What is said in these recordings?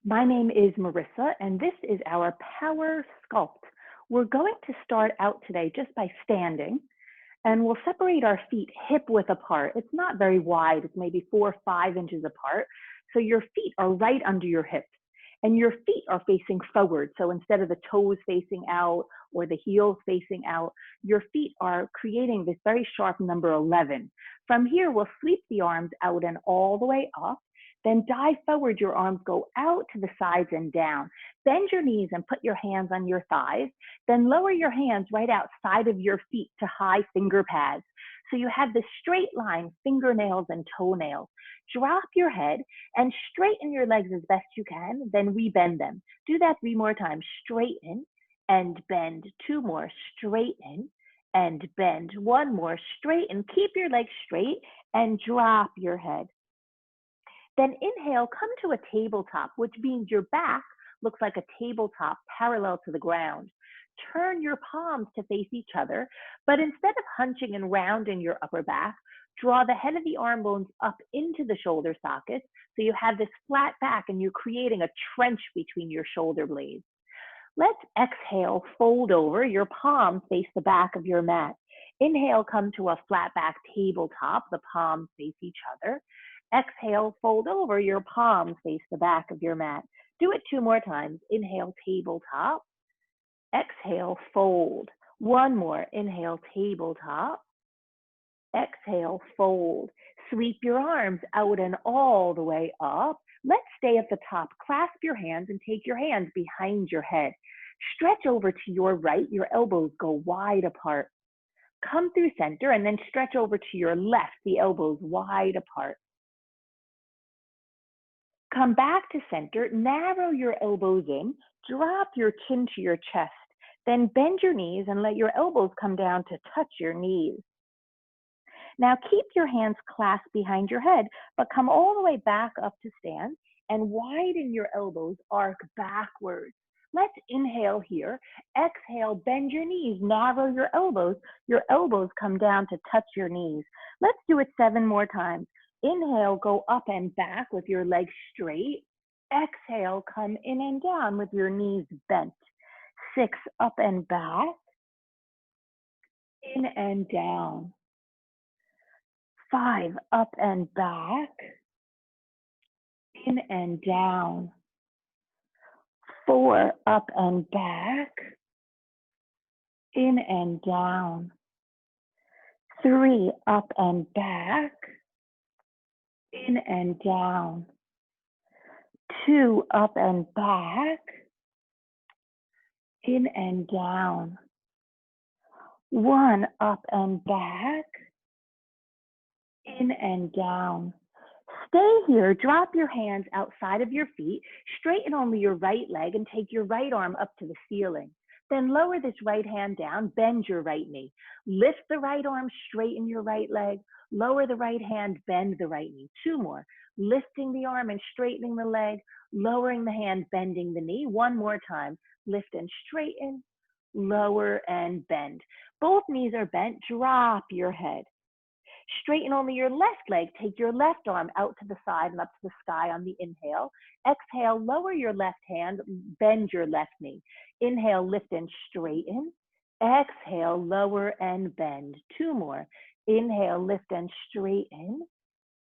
My name is Marissa, and this is our Power Sculpt. We're going to start out today just by standing, and we'll separate our feet hip width apart. It's not very wide, it's maybe 4 or 5 inches apart. So your feet are right under your hips, and your feet are facing forward. So instead of the toes facing out or the heels facing out, your feet are creating this very sharp number 11. From here, we'll sweep the arms out and all the way up. Then dive forward, your arms go out to the sides and down. Bend your knees and put your hands on your thighs. Then lower your hands right outside of your feet to high finger pads. So you have this straight line, fingernails and toenails. Drop your head and straighten your legs as best you can, then rebend them. Do that 3 more times. Straighten and bend. 2 more. Straighten and bend. 1 more. Straighten. Keep your legs straight and drop your head. Then inhale, come to a tabletop, which means your back looks like a tabletop parallel to the ground. Turn your palms to face each other, but instead of hunching and rounding your upper back, draw the head of the arm bones up into the shoulder sockets so you have this flat back and you're creating a trench between your shoulder blades. Let's exhale, fold over, your palms face the back of your mat. Inhale, come to a flat back tabletop, the palms face each other. Exhale, fold over, your palms face the back of your mat. Do it 2 more times. Inhale, tabletop. Exhale, fold. 1 more. Inhale, tabletop. Exhale, fold. Sweep your arms out and all the way up. Let's stay at the top. Clasp your hands and take your hands behind your head. Stretch over to your right. Your elbows go wide apart. Come through center and then stretch over to your left. The elbows wide apart. Come back to center, narrow your elbows in, drop your chin to your chest, then bend your knees and let your elbows come down to touch your knees. Now keep your hands clasped behind your head, but come all the way back up to stand and widen your elbows, arc backwards. Let's inhale here. Exhale, bend your knees, narrow your elbows come down to touch your knees. Let's do it 7 more times. Inhale, go up and back with your legs straight. Exhale, come in and down with your knees bent. 6, up and back. In and down. 5, up and back. In and down. 4, up and back. In and down. 3, up and back. In and down. 2, up and back. In and down. 1, up and back. In and down. Stay here, drop your hands outside of your feet, straighten only your right leg and take your right arm up to the ceiling. Then lower this right hand down, bend your right knee. Lift the right arm, straighten your right leg, lower the right hand, bend the right knee. 2 more. Lifting the arm and straightening the leg, lowering the hand, bending the knee. 1 more time. Lift and straighten, lower and bend. Both knees are bent, drop your head. Straighten only your left leg. Take your left arm out to the side and up to the sky on the inhale. Exhale, lower your left hand, bend your left knee. Inhale, lift and straighten. Exhale, lower and bend. 2 more. Inhale, lift and straighten.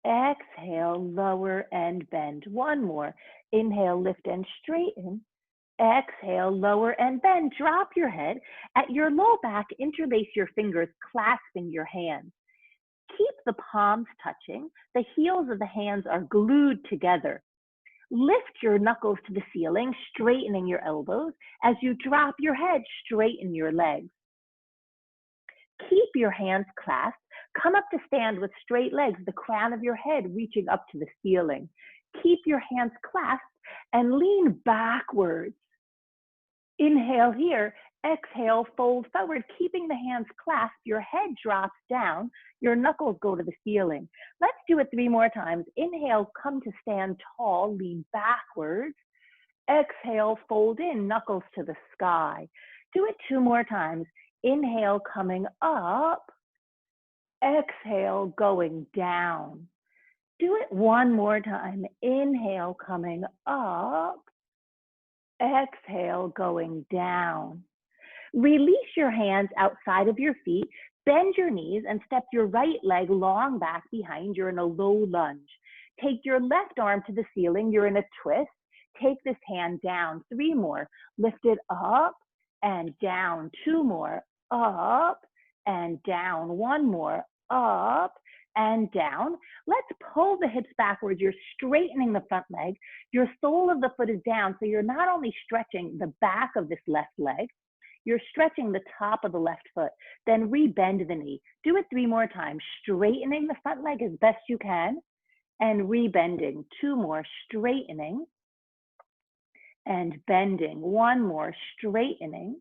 Exhale, lower and bend. 1 more. Inhale, lift and straighten. Exhale, lower and bend. Drop your head. At your low back, interlace your fingers, clasping your hands. Keep the palms touching. The heels of the hands are glued together. Lift your knuckles to the ceiling, straightening your elbows. As you drop your head, straighten your legs. Keep your hands clasped. Come up to stand with straight legs, the crown of your head reaching up to the ceiling. Keep your hands clasped and lean backwards. Inhale here. Exhale, fold forward, keeping the hands clasped. Your head drops down. Your knuckles go to the ceiling. Let's do it 3 more times. Inhale, come to stand tall, lean backwards. Exhale, fold in, knuckles to the sky. Do it 2 more times. Inhale, coming up. Exhale, going down. Do it one more time. Inhale, coming up. Exhale, going down. Release your hands outside of your feet. Bend your knees and step your right leg long back behind. You're in a low lunge. Take your left arm to the ceiling. You're in a twist. Take this hand down. 3 more. Lift it up and down. 2 more. Up and down. 1 more. Up and down. Let's pull the hips backwards. You're straightening the front leg. Your sole of the foot is down. So you're not only stretching the back of this left leg, you're stretching the top of the left foot. Then rebend the knee. Do it 3 more times. Straightening the front leg as best you can and rebending. 2 more. Straightening and bending. 1 more. Straightening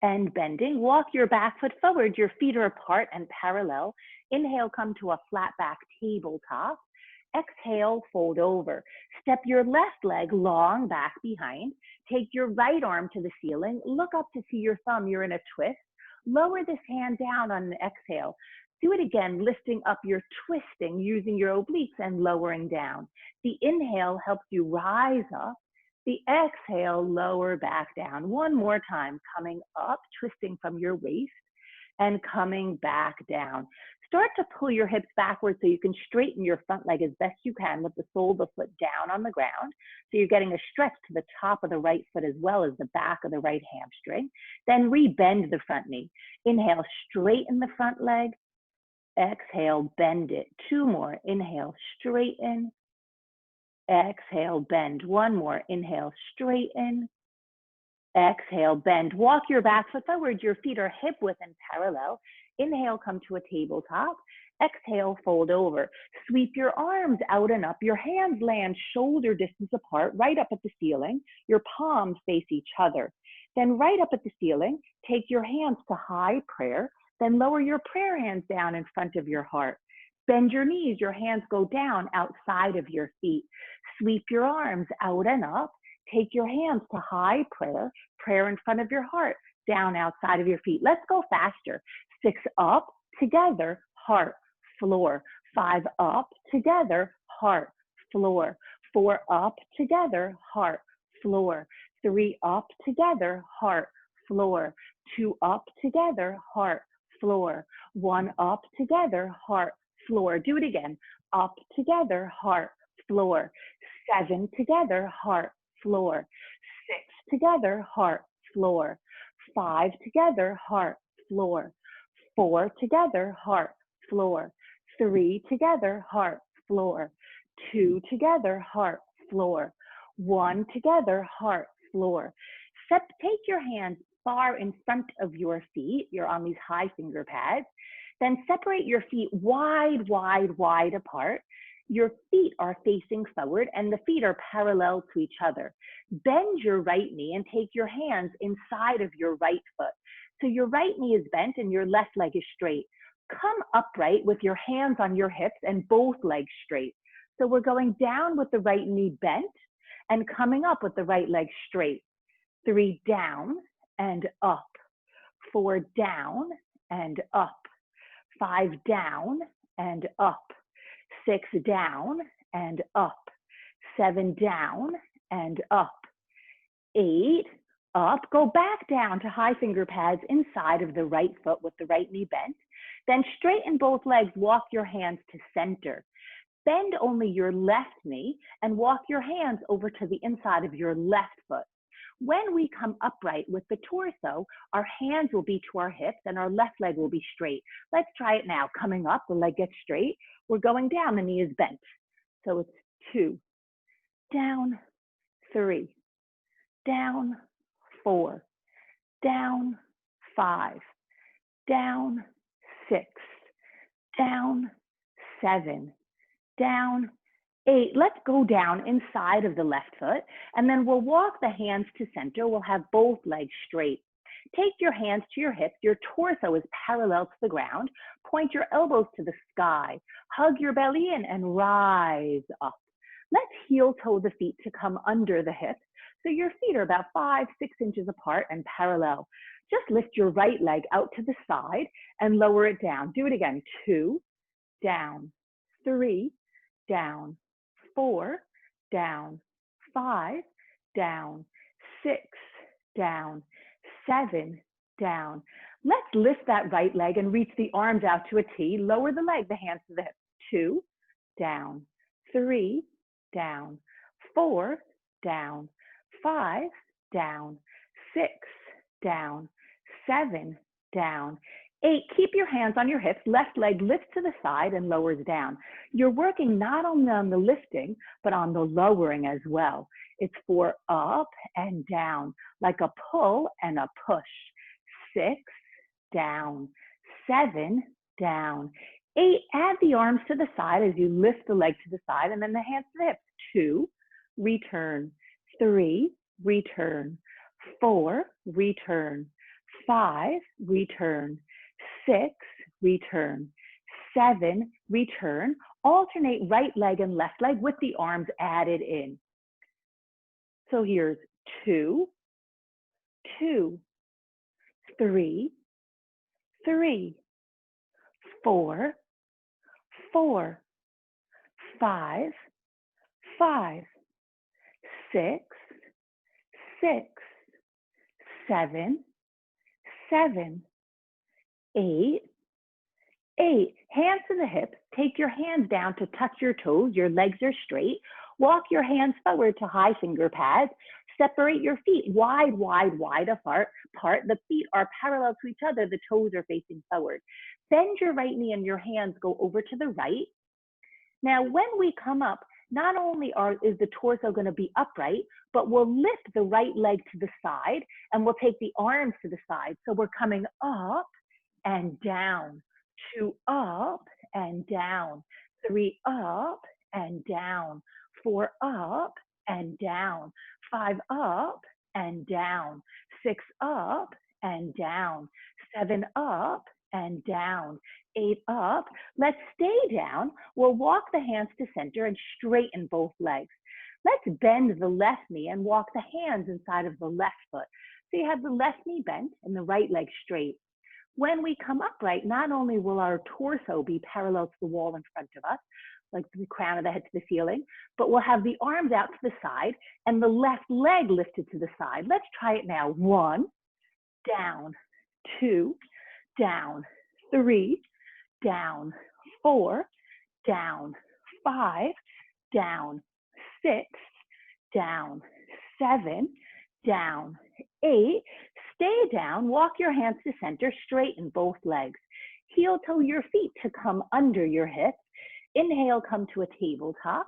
and bending. Walk your back foot forward. Your feet are apart and parallel. Inhale, come to a flat back tabletop. Exhale, fold over. Step your left leg long back behind. Take your right arm to the ceiling. Look up to see your thumb. You're in a twist. Lower this hand down on an exhale. Do it again, lifting up. You're twisting using your obliques and lowering down. The inhale helps you rise up. The exhale, lower back down. 1 more time, coming up, twisting from your waist and coming back down. Start to pull your hips backwards so you can straighten your front leg as best you can with the sole of the foot down on the ground. So you're getting a stretch to the top of the right foot as well as the back of the right hamstring. Then rebend the front knee. Inhale, straighten the front leg. Exhale, bend it. 2 more. Inhale, straighten. Exhale, bend. 1 more. Inhale, straighten. Exhale, bend. Walk your back foot forward. Your feet are hip width and parallel. Inhale, come to a tabletop. Exhale, fold over. Sweep your arms out and up. Your hands land shoulder distance apart, right up at the ceiling. Your palms face each other. Then right up at the ceiling, take your hands to high prayer. Then lower your prayer hands down in front of your heart. Bend your knees. Your hands go down outside of your feet. Sweep your arms out and up. Take your hands to high prayer, prayer in front of your heart, down outside of your feet. Let's go faster. 6 up, together, heart, floor. 5 up, together, heart, floor. 4 up, together, heart, floor. 3 up, together, heart, floor. 2 up, together, heart, floor. 1 up, together, heart, floor. Do it again. Up, together, heart, floor. 7 together, heart, floor. 6 together, heart, floor. 5 together, heart, floor. 4 together, heart, floor. 3 together, heart, floor. 2 together, heart, floor. 1 together, heart, floor. Take your hands far in front of your feet. You're on these high finger pads. Then separate your feet wide, wide, wide apart. Your feet are facing forward and the feet are parallel to each other. Bend your right knee and take your hands inside of your right foot. So your right knee is bent and your left leg is straight. Come upright with your hands on your hips and both legs straight. So we're going down with the right knee bent and coming up with the right leg straight. 3 down and up. 4 down and up. 5 down and up. 6 down and up. 7 down and up. 8 up. Go back down to high finger pads inside of the right foot with the right knee bent. Then straighten both legs. Walk your hands to center. Bend only your left knee and walk your hands over to the inside of your left foot. When we come upright with the torso, our hands will be to our hips and our left leg will be straight. Let's try it now. Coming up, the leg gets straight. We're going down, the knee is bent. So it's 2, down, 3, down, 4, down, 5, down, 6, down, 7, down, 8. Let's go down inside of the left foot, and then we'll walk the hands to center. We'll have both legs straight. Take your hands to your hips. Your torso is parallel to the ground. Point your elbows to the sky. Hug your belly in and rise up. Let's heel toe the feet to come under the hips. So your feet are about 5, 6 inches apart and parallel. Just lift your right leg out to the side and lower it down. Do it again. 2, down, 3, down, 4, down, 5, down, 6, down, 7, down. Let's lift that right leg and reach the arms out to a T. Lower the leg, the hands to the hips. 2, down, 3, down, 4, down, 5, down, 6, down, 7, down, 8. Keep your hands on your hips. Left leg lifts to the side and lowers down. You're working not only on the lifting, but on the lowering as well. It's for up and down, like a pull and a push. 6, down, 7, down, 8. Add the arms to the side as you lift the leg to the side, and then the hands to the hips. 2, return, 3, return, 4, return, 5, return, 6, return, 7, return. Alternate right leg and left leg with the arms added in. So here's 2, 2, 3, 3, 4, 4, 5, 5, 6, 6, 7, 7, 8, 8. Hands to the hips. Take your hands down to touch your toes. Your legs are straight. Walk your hands forward to high finger pads. Separate your feet wide, wide, wide apart. The feet are parallel to each other. The toes are facing forward. Bend your right knee and your hands go over to the right. Now, when we come up, not only is the torso going to be upright, but we'll lift the right leg to the side and we'll take the arms to the side. So we're coming up and down, 2 up and down, 3 up and down, 4 up and down, 5 up and down, 6 up and down, 7 up and down, 8 up. Let's stay down. We'll walk the hands to center and straighten both legs. Let's bend the left knee and walk the hands inside of the left foot. So you have the left knee bent and the right leg straight. When we come upright, not only will our torso be parallel to the wall in front of us, like the crown of the head to the ceiling, but we'll have the arms out to the side and the left leg lifted to the side. Let's try it now. 1, down, 2, down, 3, down, 4, down, 5, down, 6, down, 7, down, 8. Stay down, walk your hands to center, straighten both legs. Heel toe your feet to come under your hips. Inhale, come to a tabletop.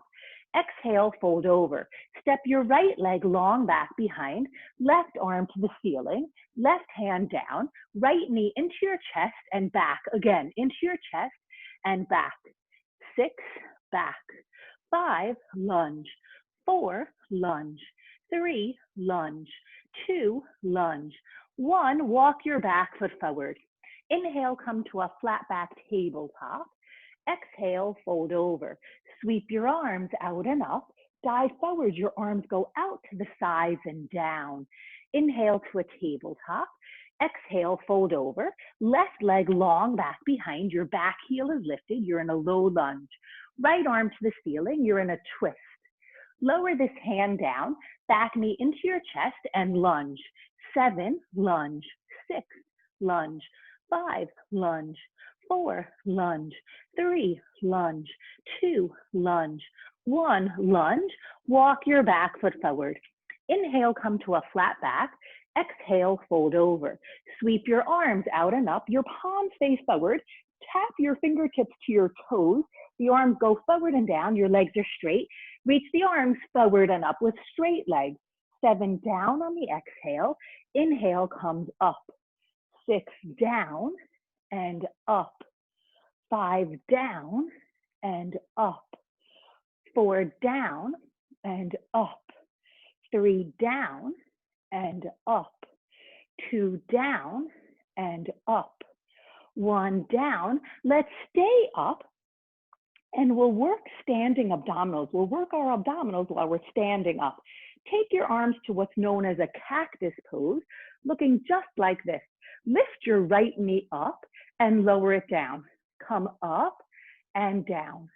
Exhale, fold over. Step your right leg long back behind, left arm to the ceiling, left hand down, right knee into your chest and back. Again, into your chest and back. 6, back. 5, lunge. 4, lunge. 3, lunge. 2, lunge. 1, walk your back foot forward. Inhale, come to a flat back tabletop. Exhale, fold over. Sweep your arms out and up. Dive forward. Your arms go out to the sides and down. Inhale to a tabletop. Exhale, fold over. Left leg long back behind. Your back heel is lifted. You're in a low lunge. Right arm to the ceiling. You're in a twist. Lower this hand down. Back knee into your chest and lunge. 7, lunge. 6, lunge. 5, lunge. 4, lunge. 3, lunge. 2, lunge. 1, lunge. Walk your back foot forward. Inhale, come to a flat back. Exhale, fold over. Sweep your arms out and up. Your palms face forward. Tap your fingertips to your toes. The arms go forward and down. Your legs are straight. Reach the arms forward and up with straight legs. 7, down on the exhale. Inhale comes up. 6, down and up. 5, down and up. 4, down and up. 3, down and up. 2, down and up. 1, down. Let's stay up and we'll work standing abdominals. We'll work our abdominals while we're standing up. Take your arms to what's known as a cactus pose, looking just like this. Lift your right knee up and lower it down. Come up and down.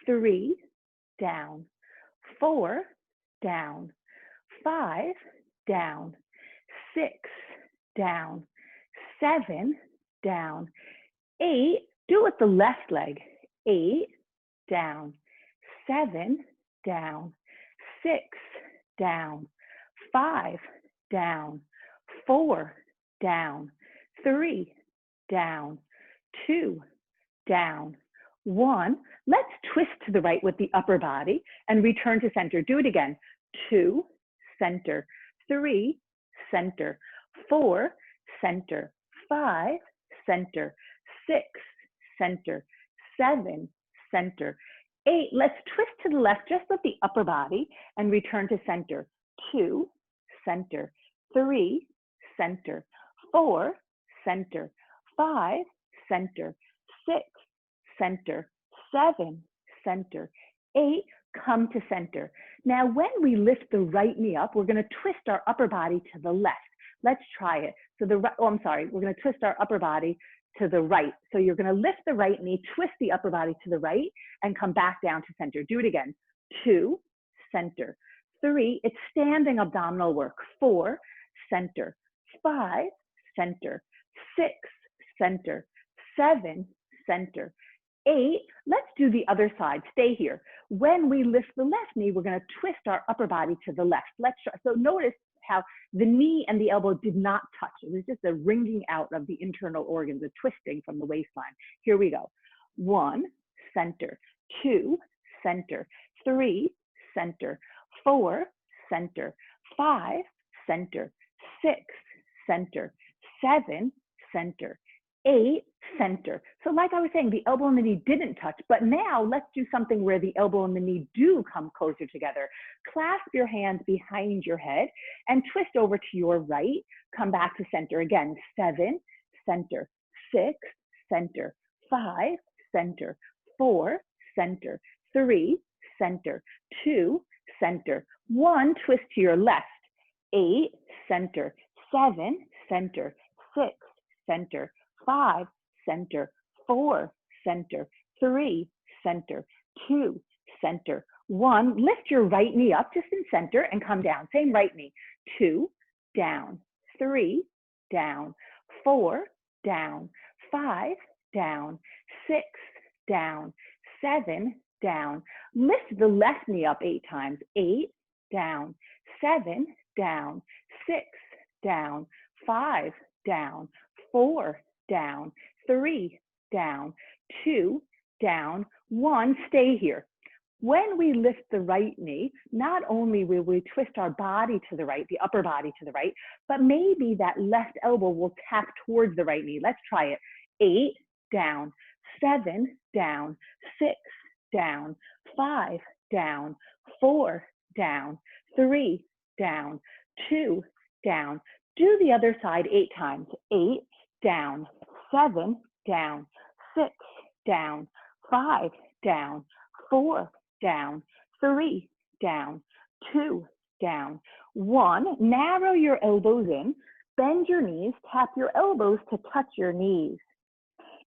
3, down, 4, down, 5, down, 6, down, 7, down, 8, do it with the left leg, 8, down, 7, down, 6, down, 5, down, 4, down, 3, down, 2, down, 1. Let's twist to the right with the upper body and return to center. Do it again. 2, center, 3, center, 4, center, 5, center, 6, center, 7, center, 8. Let's twist to the left just with the upper body and return to center. 2, center, 3, center, 4, center, 5, center, 6, center, 7, center, 8, come to center. Now, when we lift the right knee up, we're going to twist our upper body to the left. Let's try it. So we're going to twist our upper body to the right. So you're going to lift the right knee, twist the upper body to the right, and come back down to center. Do it again. 2, center, 3, it's standing abdominal work. 4, center, 5, center, 6, center, 7, center, 8. Let's do the other side. Stay here. When we lift the left knee, we're going to twist our upper body to the left. Let's try. So notice how the knee and the elbow did not touch. It was just a wringing out of the internal organs, a twisting from the waistline. Here we go. 1, center, 2, center, 3, center, 4, center, 5, center, 6, center, 7, center, 8, center. So like I was saying, the elbow and the knee didn't touch, but now let's do something where the elbow and the knee do come closer together. Clasp your hands behind your head and twist over to your right. Come back to center again. 7, center, 6, center, 5, center, 4, center, 3, center, 2, center, 1, twist to your left. 8, center, 7, center, 6, center, 5, center, 4, center, 3, center, 2, center, 1. Lift your right knee up just in center and come down. Same right knee. 2, down, 3, down, 4, down, 5, down, 6, down, 7, down. Lift the left knee up 8 times. 8, down, 7, down, 6, down, 5, down, 4, down, 3, down, 2, down, 1. Stay here. When we lift the right knee, not only will we twist our body to the right, the upper body to the right, but maybe that left elbow will tap towards the right knee. Let's try it. 8, down, 7, down, 6, down, 5, down, 4, down, 3, down, 2, down. Do the other side 8 times. 8, down, 7, down, 6, down, 5, down, 4, down, 3, down, 2, down, 1. Narrow your elbows in, bend your knees, tap your elbows to touch your knees.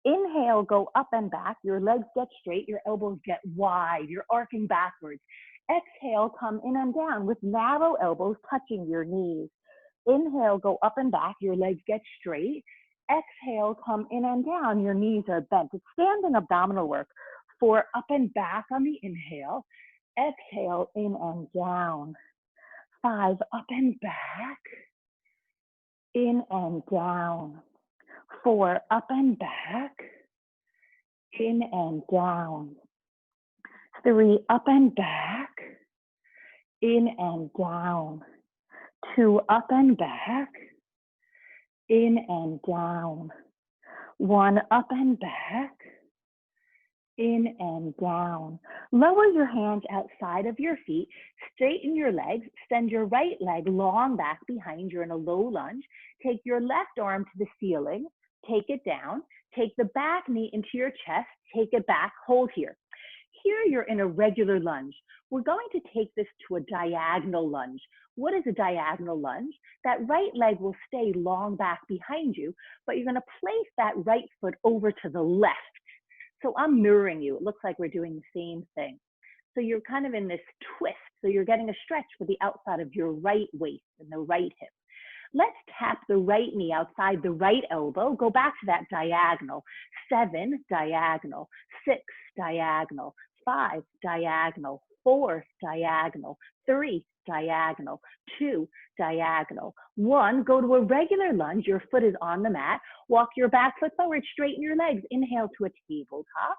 Inhale, go up and back, your legs get straight, your elbows get wide, you're arcing backwards. Exhale, come in and down with narrow elbows touching your knees. Inhale, go up and back, your legs get straight. Exhale, come in and down, your knees are bent. It's standing abdominal work. 4, up and back on the inhale. Exhale, in and down. 5, up and back. In and down. 4, up and back. In and down. 3, up and back. In and down. 2, up and back. In and down. 1, up and back. In and down. Lower your hands outside of your feet, straighten your legs, send your right leg long back behind. You're in a low lunge. Take your left arm to the ceiling, take it down, take the back knee into your chest, take it back, hold here. Here you're in a regular lunge. We're going to take this to a diagonal lunge. What is a diagonal lunge? That right leg will stay long back behind you, but you're going to place that right foot over to the left. So I'm mirroring you. It looks like we're doing the same thing. So you're kind of in this twist. So you're getting a stretch for the outside of your right waist and the right hip. Let's tap the right knee outside the right elbow. Go back to that diagonal. 7, diagonal. 6, diagonal. 5, diagonal. 4, diagonal. 3, diagonal. 2, diagonal. 1, go to a regular lunge. Your foot is on the mat. Walk your back foot forward, straighten your legs. Inhale to a tabletop.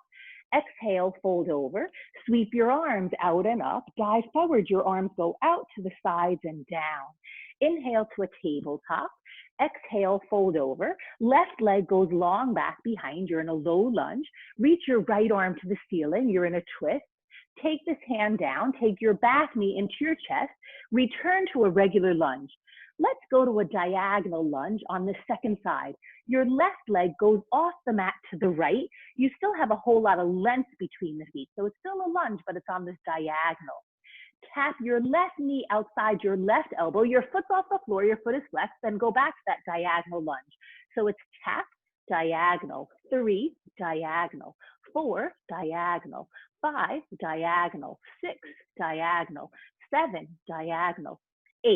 Exhale, fold over. Sweep your arms out and up. Dive forward. Your arms go out to the sides and down. Inhale to a tabletop. Exhale, fold over. Left leg goes long back behind. You're in a low lunge. Reach your right arm to the ceiling. You're in a twist. Take this hand down. Take your back knee into your chest. Return to a regular lunge. Let's go to a diagonal lunge on the second side. Your left leg goes off the mat to the right. You still have a whole lot of length between the feet. So it's still a lunge, but it's on this diagonal. Tap your left knee outside your left elbow. Your foot's off the floor, your foot is flexed, then go back to that diagonal lunge. So it's tap, diagonal, 3, diagonal, 4, diagonal, 5, diagonal, 6, diagonal, 7, diagonal, 8.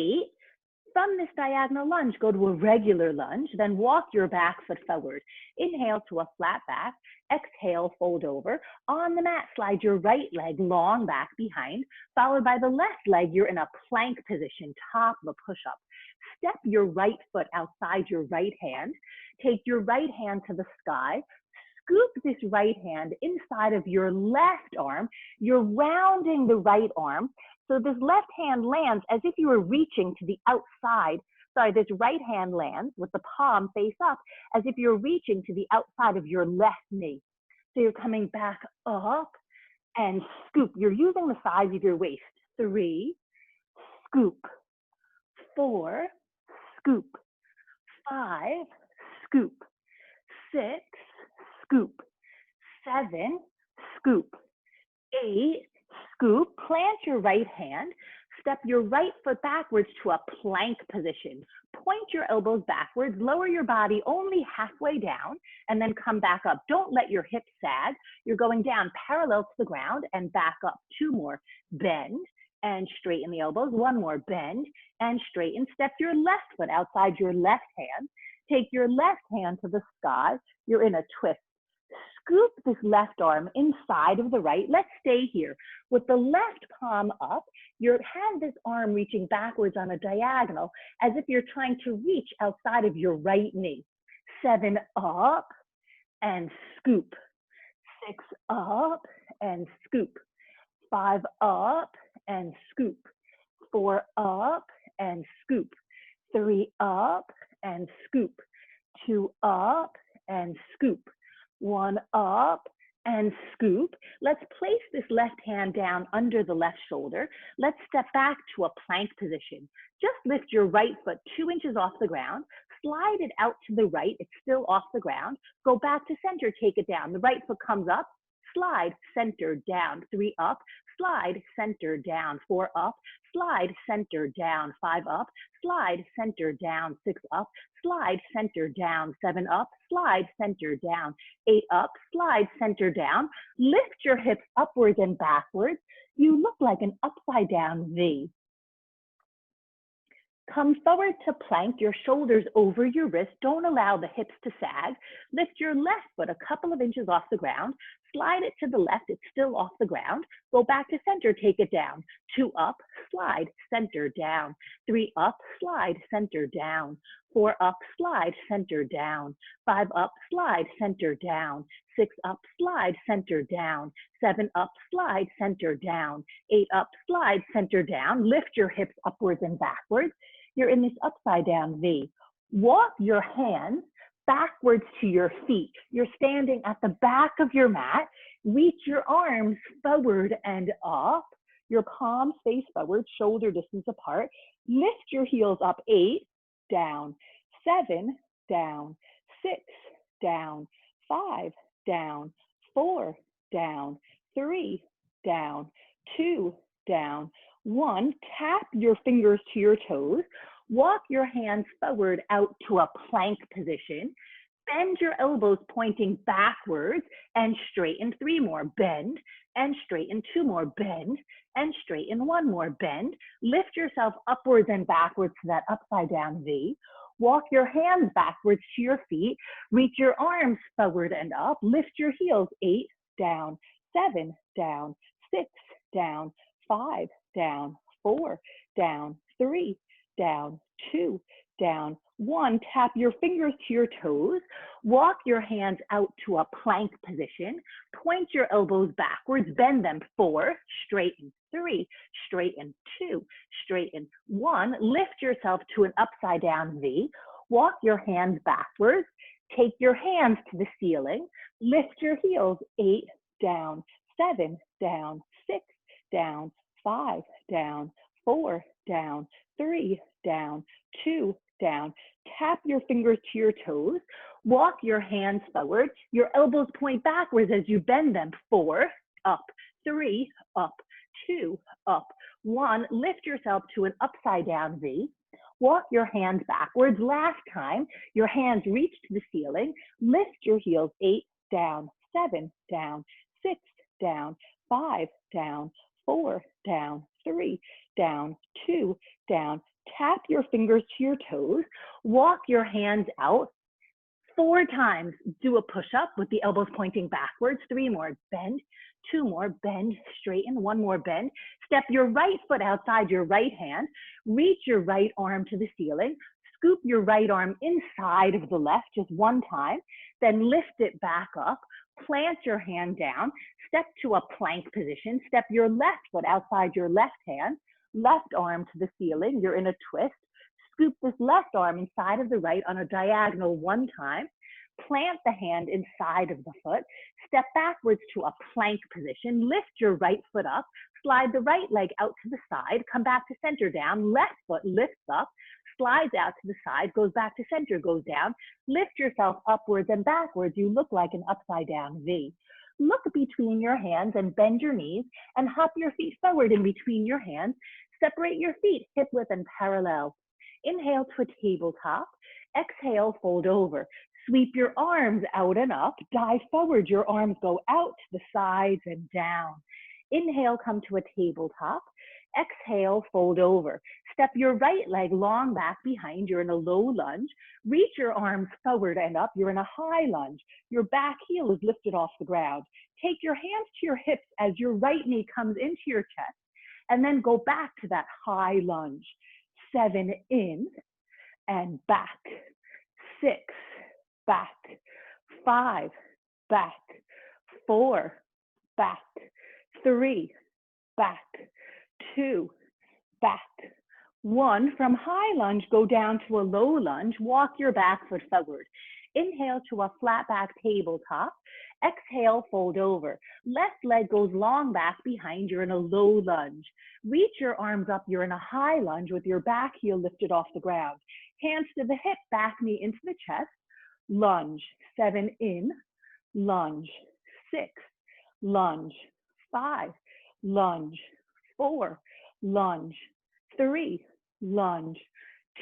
From this diagonal lunge, go to a regular lunge, then walk your back foot forward. Inhale to a flat back. Exhale, fold over. On the mat, slide your right leg long back behind, followed by the left leg. You're in a plank position, top of a push-up. Step your right foot outside your right hand. Take your right hand to the sky. Scoop this right hand inside of your left arm. You're rounding the right arm. So this left hand lands as if you were reaching to the outside. Sorry, this right hand lands with the palm face up as if you're reaching to the outside of your left knee. So you're coming back up and scoop. You're using the size of your waist. 3, scoop. 4, scoop. 5, scoop. 6, scoop. 7, scoop. 8, scoop. Plant your right hand. Step your right foot backwards to a plank position. Point your elbows backwards. Lower your body only halfway down and then come back up. Don't let your hips sag. You're going down parallel to the ground and back up. 2 more. Bend and straighten the elbows. 1 more. Bend and straighten. Step your left foot outside your left hand. Take your left hand to the sky. You're in a twist. Scoop this left arm inside of the right. Let's stay here. With the left palm up, you have this arm reaching backwards on a diagonal as if you're trying to reach outside of your right knee. 7, up and scoop. 6, up and scoop. 5, up and scoop. 4, up and scoop. 3, up and scoop. 2, up and scoop. 1, up and scoop. Let's place this left hand down under the left shoulder. Let's step back to a plank position. Just lift your right foot 2 inches off the ground. Slide it out to the right. It's still off the ground. Go back to center, take it down. The right foot comes up. Slide, center, down. 3, up. Slide, center, down. 4, up. Slide, center, down. 5, up. Slide, center, down. 6, up. Slide, center, down. 7, up. Slide, center, down. 8, up. Slide, center, down. Lift your hips upwards and backwards. You look like an upside down V. Come forward to plank, your shoulders over your wrist. Don't allow the hips to sag. Lift your left foot a couple of inches off the ground. Slide it to the left, it's still off the ground. Go back to center, take it down. 2, up, slide, center, down. 3, up, slide, center, down. 4, up, slide, center, down. 5, up, slide, center, down. 6, up, slide, center, down. 7, up, slide, center, down. 8, up, slide, center, down. Lift your hips upwards and backwards. You're in this upside down V. Walk your hands backwards to your feet. You're standing at the back of your mat. Reach your arms forward and up. Your palms face forward, shoulder distance apart. Lift your heels up. 8, down. 7, down. 6, down. 5, down. 4, down. 3, down. 2, down. 1, tap your fingers to your toes. Walk your hands forward out to a plank position. Bend your elbows pointing backwards and straighten 3 more. Bend and straighten 2 more. Bend and straighten 1 more. Bend. Lift yourself upwards and backwards to that upside down V. Walk your hands backwards to your feet. Reach your arms forward and up. Lift your heels. 8, down, 7, down, 6, down, 5, down, 4, down, 3, down, 2, down, 1. Tap your fingers to your toes. Walk your hands out to a plank position. Point your elbows backwards. Bend them. 4, straighten. 3, straighten. 2, straighten. 1. Lift yourself to an upside down V. Walk your hands backwards. Take your hands to the ceiling. Lift your heels. 8, down, 7, down, 6, down, 5, down, 4, down, 3, down, 2, down. Tap your fingers to your toes. Walk your hands forward. Your elbows point backwards as you bend them. 4, up, 3, up, 2, up, 1. Lift yourself to an upside down V. Walk your hands backwards. Last time, your hands reach to the ceiling. Lift your heels. 8, down, 7, down, 6, down, 5, down, 4, down, 3, down, 2, down. Tap your fingers to your toes. Walk your hands out 4 times. Do a push-up with the elbows pointing backwards. 3 more. Bend. 2 more. Bend. Straighten. 1 more. Bend. Step your right foot outside your right hand. Reach your right arm to the ceiling. Scoop your right arm inside of the left just 1 time. Then lift it back up. Plant your hand down. Step to a plank position. Step your left foot outside your left hand. Left arm to the ceiling. You're in a twist. Scoop this left arm inside of the right on a diagonal 1 time. Plant the hand inside of the foot. Step backwards to a plank position. Lift your right foot up. Slide the right leg out to the side. Come back to center down. Left foot lifts up. Slides out to the side. Goes back to center. Goes down. Lift yourself upwards and backwards. You look like an upside down V. Look between your hands and bend your knees and hop your feet forward in between your hands. Separate your feet hip width and parallel. Inhale to a tabletop. Exhale, fold over. Sweep your arms out and up. Dive forward. Your arms go out to the sides and down. Inhale, come to a tabletop. Exhale, fold over. Step your right leg long back behind. You're in a low lunge. Reach your arms forward and up. You're in a high lunge. Your back heel is lifted off the ground. Take your hands to your hips as your right knee comes into your chest, and then go back to that high lunge. 7, in and back. 6, back. 5, back. 4, back. 3, back. 2, back. 1. From high lunge, go down to a low lunge. Walk your back foot forward. Inhale to a flat back tabletop. Exhale, fold over. Left leg goes long back behind. You're in a low lunge. Reach your arms up. You're in a high lunge with your back heel lifted off the ground. Hands to the hip, back knee into the chest. Lunge. 7, in. Lunge. 6, lunge. 5, lunge. 4, lunge. 3, lunge.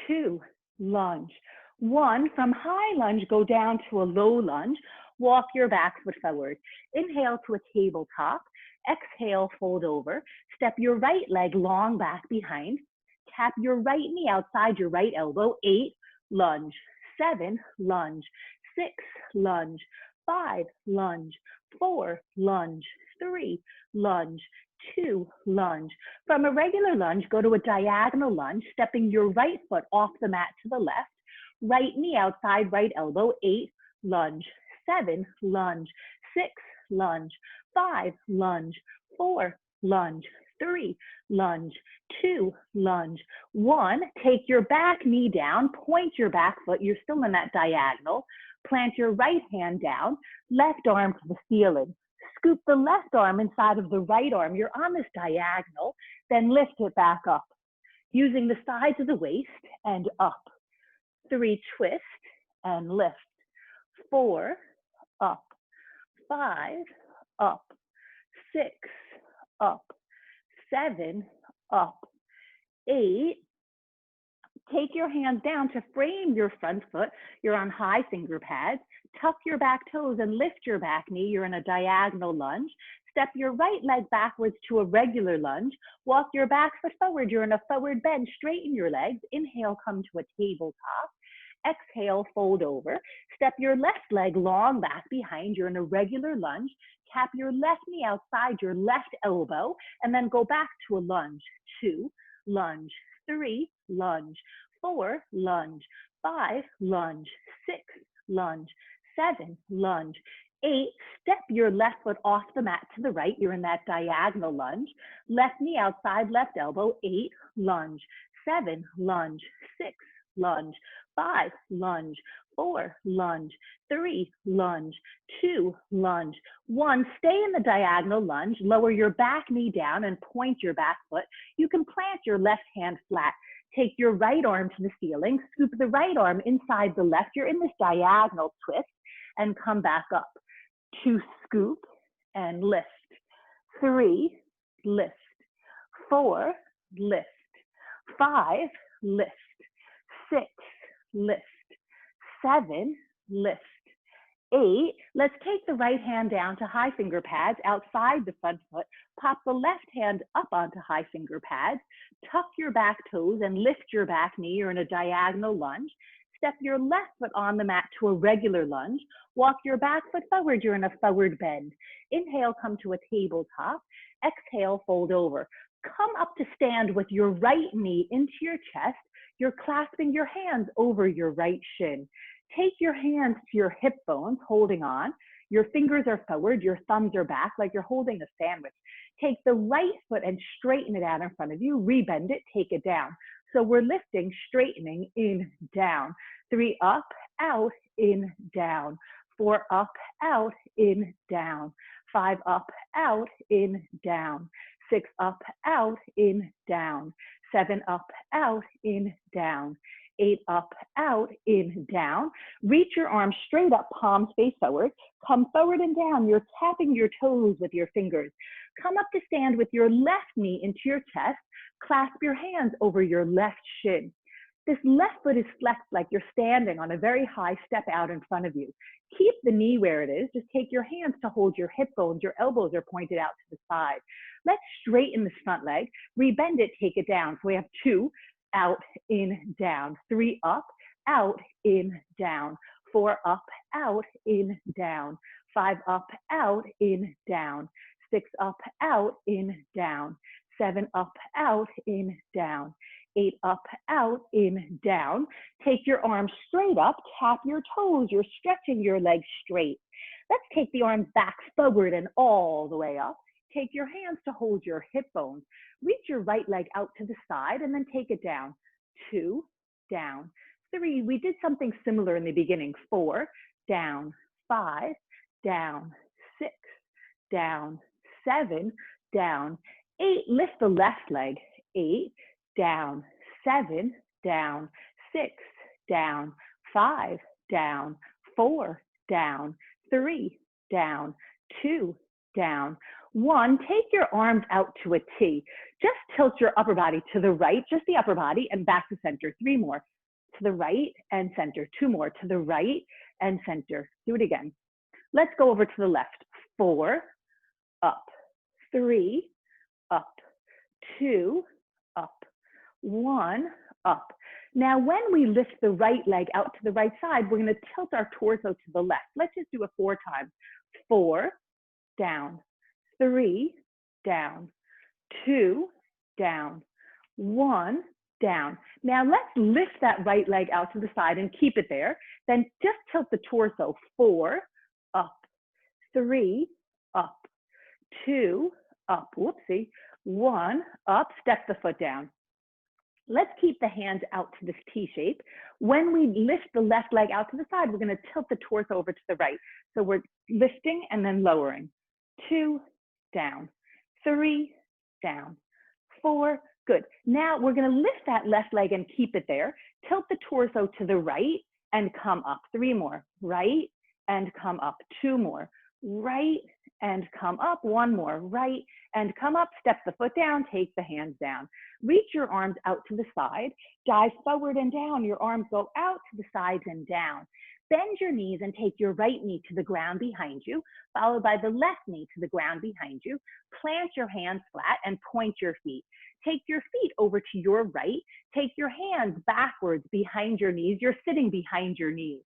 2, lunge. 1. From high lunge, go down to a low lunge. Walk your back foot forward. Inhale to a tabletop. Exhale, fold over. Step your right leg long back behind. Tap your right knee outside your right elbow. 8, lunge. 7, lunge. 6, lunge. 5, lunge. 4, lunge. 3, lunge. 2, lunge. From a regular lunge, go to a diagonal lunge, stepping your right foot off the mat to the left. Right knee outside right elbow. 8, lunge. 7, lunge. 6, lunge. 5, lunge. 4, lunge. 3, lunge. 2, lunge. 1. Take your back knee down. Point your back foot. You're still in that diagonal. Plant your right hand down. Left arm to the ceiling. Scoop the left arm inside of the right arm. You're on this diagonal. Then lift it back up. Using the sides of the waist and up. 3, twist and lift. 4, up. 5, up. 6, up. 7, up. 8, Take your hands down to frame your front foot. You're on high finger pads. Tuck your back toes and lift your back knee. You're in a diagonal lunge. Step your right leg backwards to a regular lunge. Walk your back foot forward. You're in a forward bend. Straighten your legs. Inhale, come to a tabletop. Exhale, fold over. Step your left leg long back behind. You're in a regular lunge. Tap your left knee outside your left elbow, and then go back to a lunge. 2, lunge. 3, lunge. 4, lunge. 5, lunge. 6, lunge. 7, lunge. 8, step your left foot off the mat to the right. You're in that diagonal lunge. Left knee outside left elbow. 8, lunge. 7, lunge. 6, lunge. 5, lunge. 4, lunge. 3, lunge. 2, lunge. 1, stay in the diagonal lunge. Lower your back knee down and point your back foot. You can plant your left hand flat. Take your right arm to the ceiling. Scoop the right arm inside the left. You're in this diagonal twist and come back up. 2, scoop and lift. 3, lift. 4, lift. 5, lift. 6, lift. 7, lift. 8, let's take the right hand down to high finger pads outside the front foot. Pop the left hand up onto high finger pads. Tuck your back toes and lift your back knee. You're in a diagonal lunge. Step your left foot on the mat to a regular lunge. Walk your back foot forward. You're in a forward bend. Inhale, come to a tabletop. Exhale, fold over. Come up to stand with your right knee into your chest. You're clasping your hands over your right shin. Take your hands to your hip bones, holding on. Your fingers are forward, your thumbs are back, like you're holding a sandwich. Take the right foot and straighten it out in front of you. Rebend it, take it down. So we're lifting, straightening, in, down. 3, up, out, in, down. 4, up, out, in, down. 5, up, out, in, down. 6, up, out, in, down. 7, up, out, in, down. 8, up, out, in, down. Reach your arms straight up, palms face forward. Come forward and down. You're tapping your toes with your fingers. Come up to stand with your left knee into your chest. Clasp your hands over your left shin. This left foot is flexed like you're standing on a very high step out in front of you. Keep the knee where it is. Just take your hands to hold your hip bones. Your elbows are pointed out to the side. Let's straighten this front leg. Rebend it, take it down. So we have 2, out, in, down. 3, up, out, in, down. 4, up, out, in, down. 5, up, out, in, down. 6, up, out, in, down. 7, up, out, in, down. 8, up, out, in, down. Take your arms straight up, tap your toes. You're stretching your legs straight. Let's take the arms back forward and all the way up. Take your hands to hold your hip bones. Reach your right leg out to the side and then take it down. 2, down. 3, we did something similar in the beginning. 4, down. 5, down. 6, down. 7, down. 8, lift the left leg. 8, down. 7, down. 6, down. 5, down. 4, down. 3, down. 2, down. 1, take your arms out to a T. Just tilt your upper body to the right, just the upper body, and back to center. 3 more. To the right and center. 2 more. To the right and center. Do it again. Let's go over to the left. 4, up. 3, up. 2, up. 1, up. Now, when we lift the right leg out to the right side, we're going to tilt our torso to the left. Let's just do it 4 times. 4, down. 3, down. 2, down. 1, down. Now let's lift that right leg out to the side and keep it there. Then just tilt the torso. 4, up. 3, up. 2, up. Whoopsie. 1, up. Step the foot down. Let's keep the hands out to this T shape. When we lift the left leg out to the side, we're going to tilt the torso over to the right. So we're lifting and then lowering. 2, down. 3, down. 4, good. Now we're going to lift that left leg and keep it there. Tilt the torso to the right and come up. 3 more. Right and come up. 2 more. Right and come up. One more, right and come up. Step the foot down, take the hands down. Reach your arms out to the side, dive forward and down. Your arms go out to the sides and down. Bend your knees and take your right knee to the ground behind you, followed by the left knee to the ground behind you. Plant your hands flat and point your feet. Take your feet over to your right. Take your hands backwards behind your knees. You're sitting behind your knees.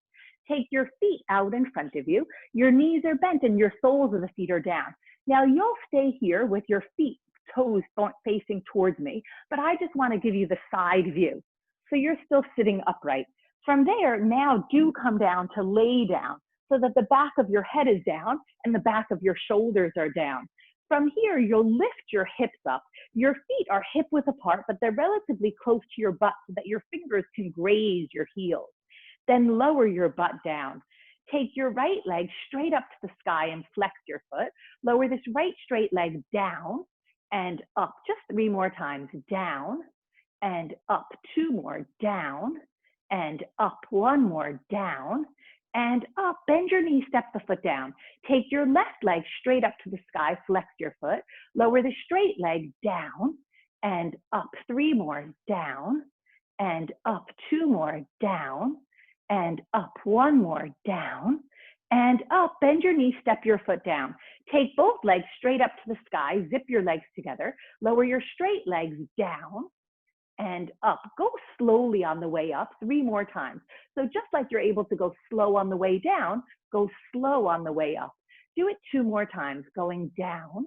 Take your feet out in front of you. Your knees are bent and your soles of the feet are down. Now you'll stay here with your feet, toes facing towards me, but I just want to give you the side view. So you're still sitting upright. From there, now do come down to lay down so that the back of your head is down and the back of your shoulders are down. From here, you'll lift your hips up. Your feet are hip width apart, but they're relatively close to your butt so that your fingers can graze your heels. Then lower your butt down. Take your right leg straight up to the sky and flex your foot. Lower this right straight leg down and up. Just 3 more times. Down and up. 2 more. Down and up. 1 more. Down and up. Bend your knee, step the foot down. Take your left leg straight up to the sky, flex your foot. Lower the straight leg down and up. 3 more. Down and up. 2 more. Down and up. 1 more. Down and up. Bend your knee, step your foot down. Take both legs straight up to the sky, zip your legs together. Lower your straight legs down and up. Go slowly on the way up 3 more times. So just like you're able to go slow on the way down, go slow on the way up. Do it 2 more times, going down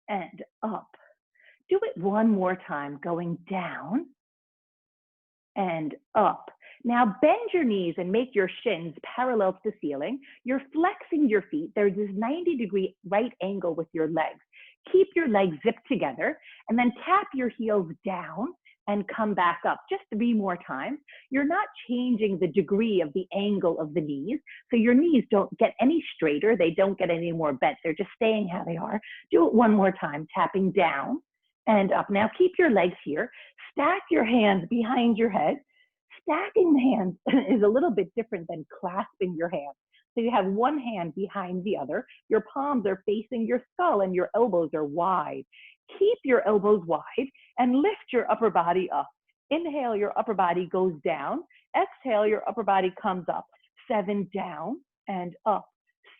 and up. Do it 1 more time, going down and up. Now bend your knees and make your shins parallel to the ceiling. You're flexing your feet. There's this 90-degree right angle with your legs. Keep your legs zipped together and then tap your heels down and come back up. Just 3 more times. You're not changing the degree of the angle of the knees, so your knees don't get any straighter. They don't get any more bent. They're just staying how they are. Do it 1 more time, tapping down and up. Now keep your legs here. Stack your hands behind your head. Stacking the hands is a little bit different than clasping your hands. So you have one hand behind the other. Your palms are facing your skull and your elbows are wide. Keep your elbows wide and lift your upper body up. Inhale, your upper body goes down. Exhale, your upper body comes up. 7 down and up.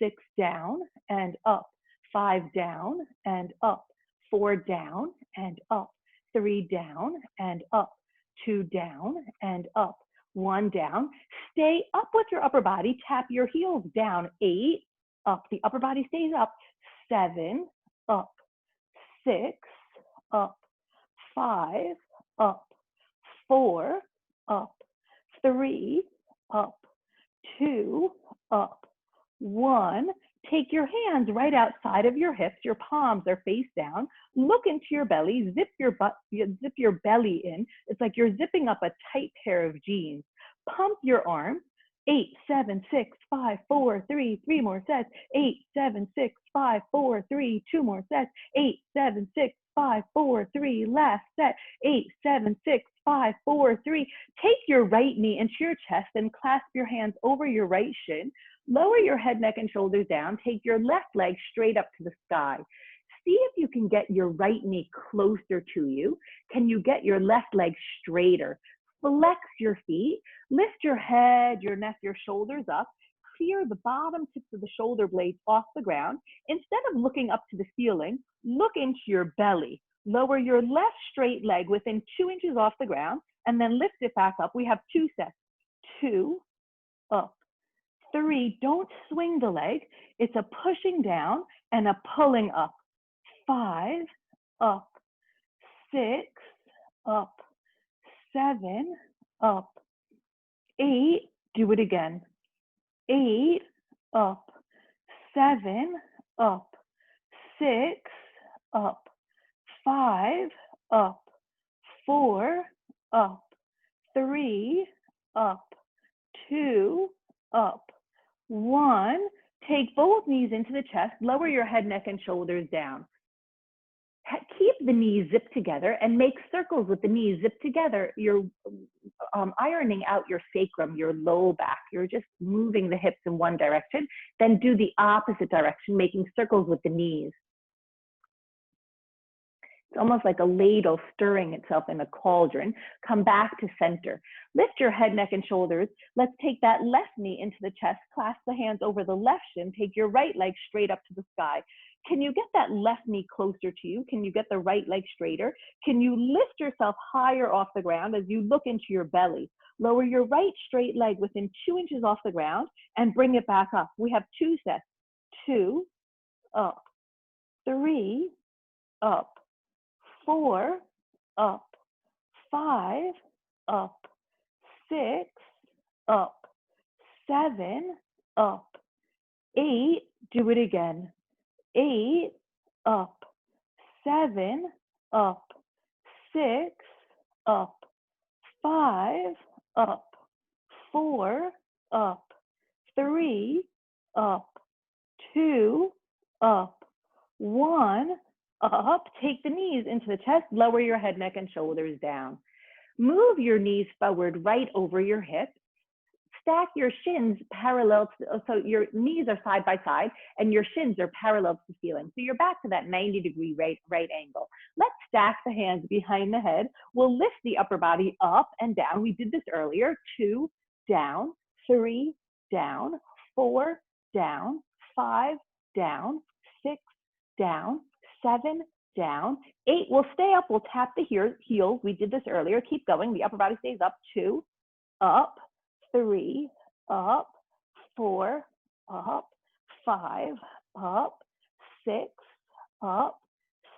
6 down and up. 5 down and up. 4 down and up. 3 down and up. 2 down and up. 1 down. Stay up with your upper body. Tap your heels down. 8 up. The upper body stays up. 7 up. 6 up. 5 up. 4 up. 3 up. 2 up. 1. Take your hands right outside of your hips. Your palms are face down. Look into your belly. Zip your belly in. It's like you're zipping up a tight pair of jeans. Pump your arms. 8, 7, 6, 5, 4, 3. 3 more sets. 8, 7, 6, 5, 4, 3. 2 more sets. 8, 7, 6, 5, 4, 3. Last set. 8, 7, 6, 5, 4, 3. Take your right knee into your chest and clasp your hands over your right shin. Lower your head, neck, and shoulders down. Take your left leg straight up to the sky. See if you can get your right knee closer to you. Can you get your left leg straighter? Flex your feet. Lift your head, your neck, your shoulders up. Clear the bottom tips of the shoulder blades off the ground. Instead of looking up to the ceiling, look into your belly. Lower your left straight leg within 2 inches off the ground, and then lift it back up. We have 2 sets. 2 up. 3, don't swing the leg. It's a pushing down and a pulling up. 5 up. 6 up. 7 up. 8, do it again. 8 up. 7 up. 6 up. 5 up. 4 up. 3 up. 2 up. 1, take both knees into the chest, lower your head, neck, and shoulders down. Keep the knees zipped together and make circles with the knees zipped together. You're ironing out your sacrum, your low back. You're just moving the hips in one direction. Then do the opposite direction, making circles with the knees. It's almost like a ladle stirring itself in a cauldron. Come back to center. Lift your head, neck, and shoulders. Let's take that left knee into the chest. Clasp the hands over the left shin. Take your right leg straight up to the sky. Can you get that left knee closer to you? Can you get the right leg straighter? Can you lift yourself higher off the ground as you look into your belly? Lower your right straight leg within 2 inches off the ground and bring it back up. We have 2 sets. 2, up, 3, up, 4, up, 5, up, 6, up, 7, up, 8, do it again, 8, up, 7, up, 6, up, 5, up, 4, up, 3, up, 2, up, 1, up. Take the knees into the chest, lower your head, neck, and shoulders down. Move your knees forward right over your hips. Stack your shins parallel, so your knees are side by side and your shins are parallel to the ceiling. So you're back to that 90-degree right angle. Let's stack the hands behind the head. We'll lift the upper body up and down. We did this earlier. 2, down, 3, down, 4, down, 5, down, 6, down, 7, down, 8. We'll stay up. We'll tap the heels. We did this earlier. Keep going. The upper body stays up. 2, up, 3, up, 4, up, 5, up, 6, up,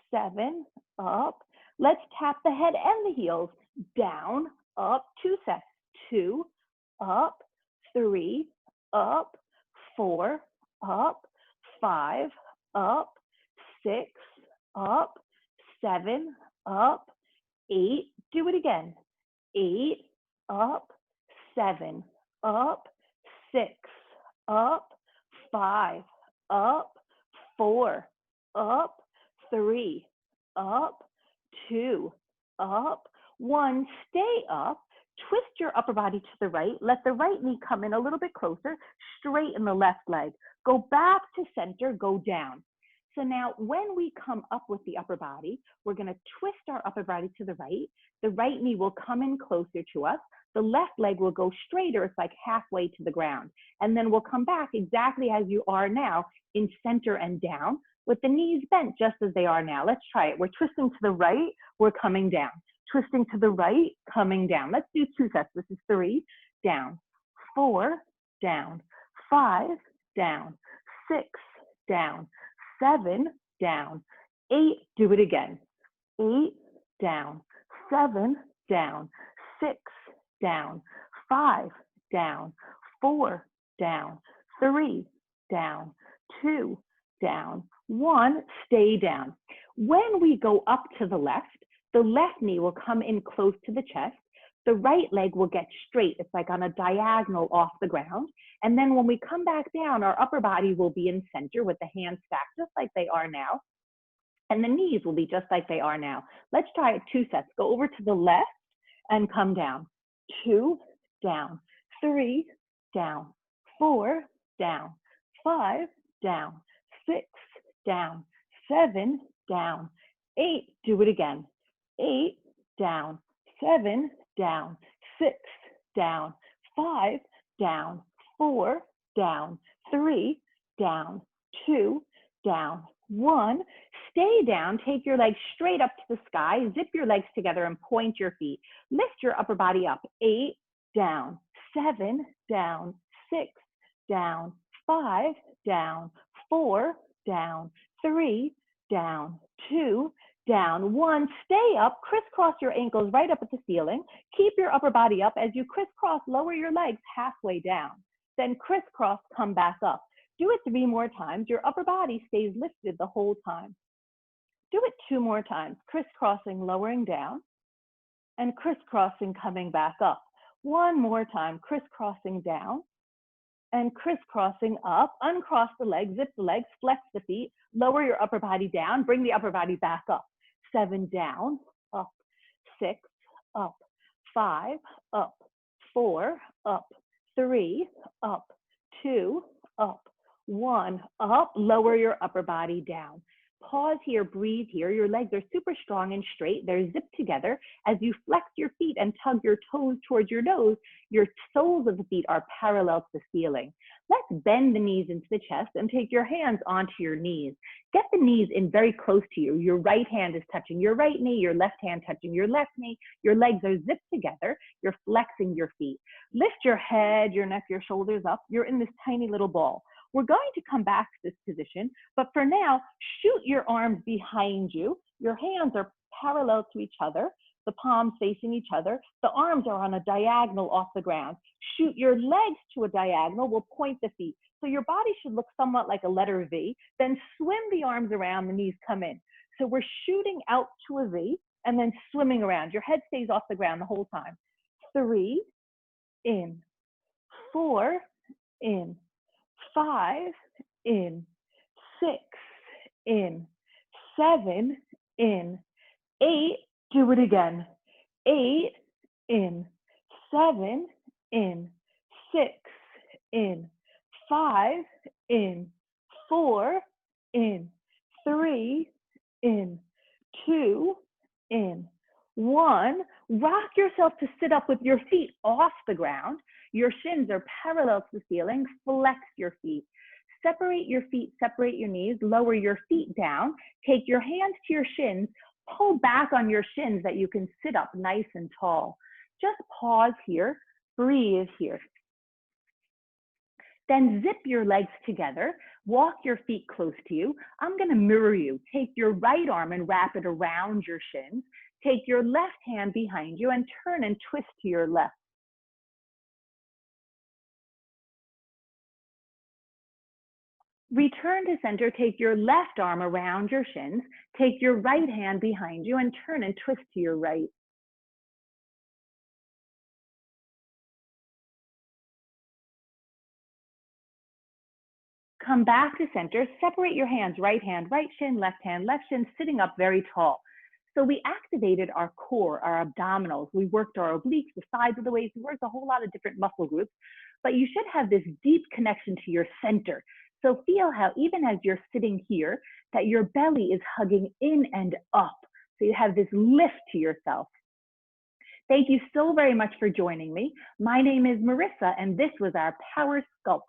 7, up. Let's tap the head and the heels. Down, up, 2 sets. 2, up, 3, up, 4, up, 5, up, 6, up, 7, up, 8. Do it again. 8, up, 7, up, 6, up, 5, up, 4, up, 3, up, 2, up, 1. Stay up. Twist your upper body to the right. Let the right knee come in a little bit closer. Straighten the left leg. Go back to center. Go down. So now when we come up with the upper body, we're going to twist our upper body to the right. The right knee will come in closer to us. The left leg will go straighter. It's like halfway to the ground. And then we'll come back exactly as you are now in center and down with the knees bent just as they are now. Let's try it. We're twisting to the right. We're coming down. Twisting to the right, coming down. Let's do 2 sets. This is 3, down, 4, down, 5, down, 6, down, 7, down, 8, do it again. 8, down, 7, down, 6, down, 5, down, 4, down, 3, down, 2, down, 1, stay down. When we go up to the left knee will come in close to the chest. The right leg will get straight. It's like on a diagonal off the ground. And then when we come back down, our upper body will be in center with the hands stacked just like they are now. And the knees will be just like they are now. Let's try it 2 sets. Go over to the left and come down. 2, down, 3, down, 4, down, 5, down, 6, down, 7, down, 8. Do it again. 8, down, 7, down, 6, down, 5, down, 4, down, 3, down, 2, down, 1. Stay down. Take your legs straight up to the sky. Zip your legs together and point your feet. Lift your upper body up. 8, down, 7, down, 6, down, 5, down, 4, down, 3, down, 2, down, 1. Stay up. Crisscross your ankles right up at the ceiling. Keep your upper body up. As you crisscross, lower your legs halfway down. Then crisscross, come back up. Do it 3 more times. Your upper body stays lifted the whole time. Do it 2 more times. Crisscrossing, lowering down, and crisscrossing, coming back up. 1 more time. Crisscrossing down, and crisscrossing up. Uncross the legs, zip the legs, flex the feet, lower your upper body down, bring the upper body back up. 7 down, up, 6, up, 5, up, 4, up, 3, up, 2, up, 1, up. Lower your upper body down. Pause here, breathe here. Your legs are super strong and straight. They're zipped together. As you flex your feet and tug your toes towards your nose, your soles of the feet are parallel to the ceiling. Let's bend the knees into the chest and take your hands onto your knees. Get the knees in very close to you. Your right hand is touching your right knee, your left hand touching your left knee. Your legs are zipped together. You're flexing your feet. Lift your head, your neck, your shoulders up. You're in this tiny little ball. We're going to come back to this position, but for now, shoot your arms behind you. Your hands are parallel to each other, the palms facing each other. The arms are on a diagonal off the ground. Shoot your legs to a diagonal, we'll point the feet. So your body should look somewhat like a letter V. Then swim the arms around, the knees come in. So we're shooting out to a V and then swimming around. Your head stays off the ground the whole time. 3, in, 4, in, 5, in, 6, in, 7, in, 8, do it again, 8, in, 7, in, 6, in, 5, in, 4, in, 3, in, 2, in, 1. Rock yourself to sit up with your feet off the ground. Your shins are parallel to the ceiling. Flex your feet. Separate your feet, separate your knees, lower your feet down. Take your hands to your shins. Pull back on your shins that you can sit up nice and tall. Just pause here. Breathe here. Then zip your legs together. Walk your feet close to you. I'm going to mirror you. Take your right arm and wrap it around your shins. Take your left hand behind you and turn and twist to your left. Return to center. Take your left arm around your shins. Take your right hand behind you and turn and twist to your right. Come back to center. Separate your hands. Right shin, left shin, sitting up very tall. So we activated our core, our abdominals. We worked our obliques, the sides of the waist. We worked a whole lot of different muscle groups. But you should have this deep connection to your center. So feel how even as you're sitting here, that your belly is hugging in and up. So you have this lift to yourself. Thank you so very much for joining me. My name is Marissa, and this was our Power Sculpt.